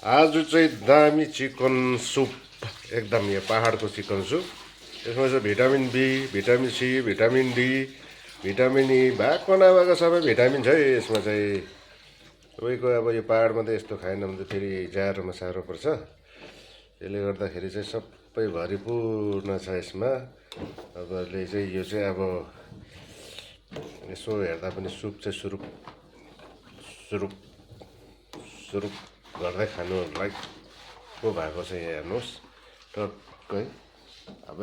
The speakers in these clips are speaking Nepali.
आज चाहिँ दामी चिकन सुप एकदम यो पहाडको चिकन सुप यसमा चाहिँ vitamin B vitamin C vitamin D vitamin E भएको नभएको सबै भिटामिन छ है यसमा चाहिँ तपाईँको अब यो पहाडमा त यस्तो खाएन भने त फेरि जाडोमा साह्रो पर्छ त्यसले गर्दाखेरि चाहिँ सबै भरिपूर्ण छ यसमा तपाईँहरूले चाहिँ यो चाहिँ अब यसो हेर्दा पनि सुप चाहिँ सुरुप सुरुप सुरुप गर्दै खानु लाइक को भएको छ यहाँ हेर्नुहोस् टक्कै अब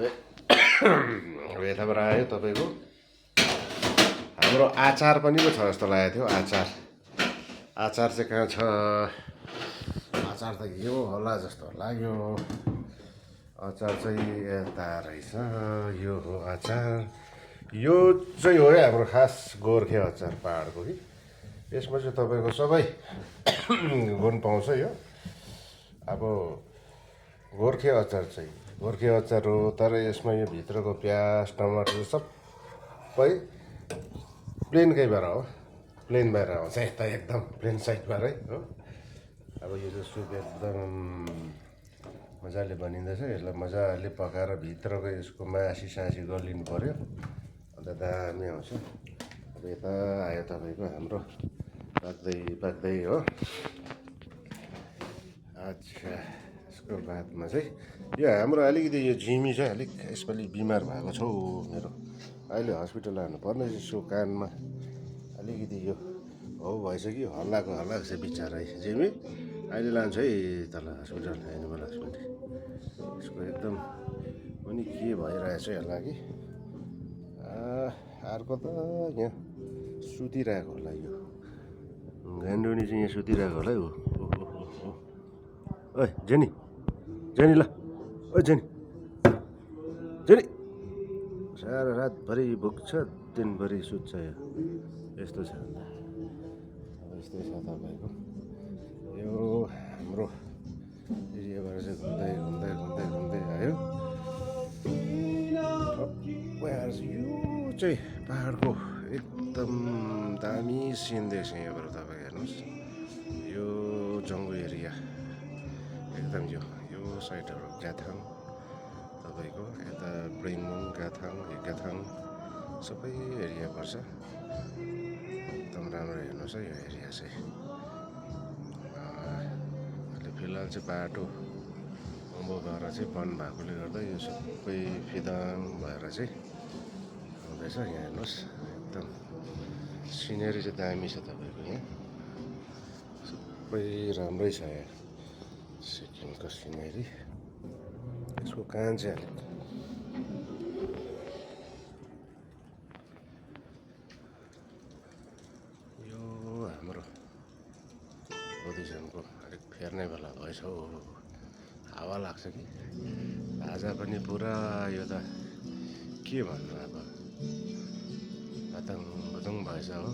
यताबाट आयो तपाईँको हाम्रो आचार पनि पो छ जस्तो लागेको थियो आचार चाहिँ कहाँ छ आचार त यो होला जस्तो लाग्यो अचार चाहिँ यता रहेछ यो हो अचार यो चाहिँ हो है हाम्रो खास गोर्खे अचार पहाडको कि यसमा चाहिँ तपाईँको सबै गुण पाउँछ यो अब गोर्खे अचार हो तर यसमा यो भित्रको प्याज टमाटर सबै प्लेनकै भएर हो प्लेन भएर आउँछ यता एकदम प्लेन साइडबाटै हो अब यो चाहिँ सुप एकदम मजाले बनिँदैछ यसलाई मजाले पकाएर भित्रको यसको मासी सासी गरिलिनु पऱ्यो अन्त दामी आउँछ अब यता आयो तपाईँको हाम्रो पाक्दै हो अच्छा यसको बादमा चाहिँ यो हाम्रो अलिकति यो झिमी चाहिँ अलिक यसपालि बिमार भएको छ हौ मेरो अहिले हस्पिटल लानुपर्ने यसो कानमा अलिकति यो हो भइसक्यो हल्लाको छ बिचरा झिमी अहिले लान्छु है तल हस्पिटल एनिमल हस्पिटल यसको एकदम पनि के भइरहेछ होला कि अर्को त यहाँ सुतिरहेको होला यो गान्डुनी चाहिँ यहाँ सुतिरहेको होला है हो ओइ जेनी ल ओइ जेनी सारा रातभरि भुक्छ दिनभरि सुत्छ यो यस्तो छ अब यस्तै छ तपाईँको यो हाम्रो एरियाबाट चाहिँ घुम्दै आयो यो चाहिँ पहाडको एकदम दामी सिन देख्छ यहाँबाट तपाईँ हेर्नुहोस् यो जङ्गु एरिया एकदम यो साइडहरू गाथाङ तपाईँको यता ब्रिङमुङ गाथाङ सबै एरिया पर्छ एकदम राम्रो हेर्नुहोस् है यो एरिया चाहिँ अहिले फिलहाल चाहिँ बाटो उँभो भएर चाहिँ बन्द भएकोले गर्दा यो सबै फिदाङ भएर चाहिँ आउँदैछ यहाँ हेर्नुहोस् एकदम सिनेरी चाहिँ दामी छ तपाईँको यहाँ सबै राम्रै छ यहाँ सिक्किमको सिनेरी यसको कान चाहिँ अलिक यो हाम्रो बुद्धिज्मको अलिक फेर्ने बेला भएछ हौ हावा लाग्छ कि आज पनि पुरा यो त के भन्नु अब पतङ पतङ भएछ हो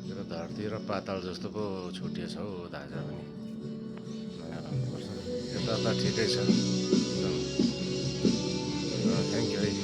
यो त धरती र पाताल जस्तो पो छुटिएछ हौ दाजा पनि नयाँ भन्नुपर्छ यता त ठिकै छ एकदम थ्याङ्क यू है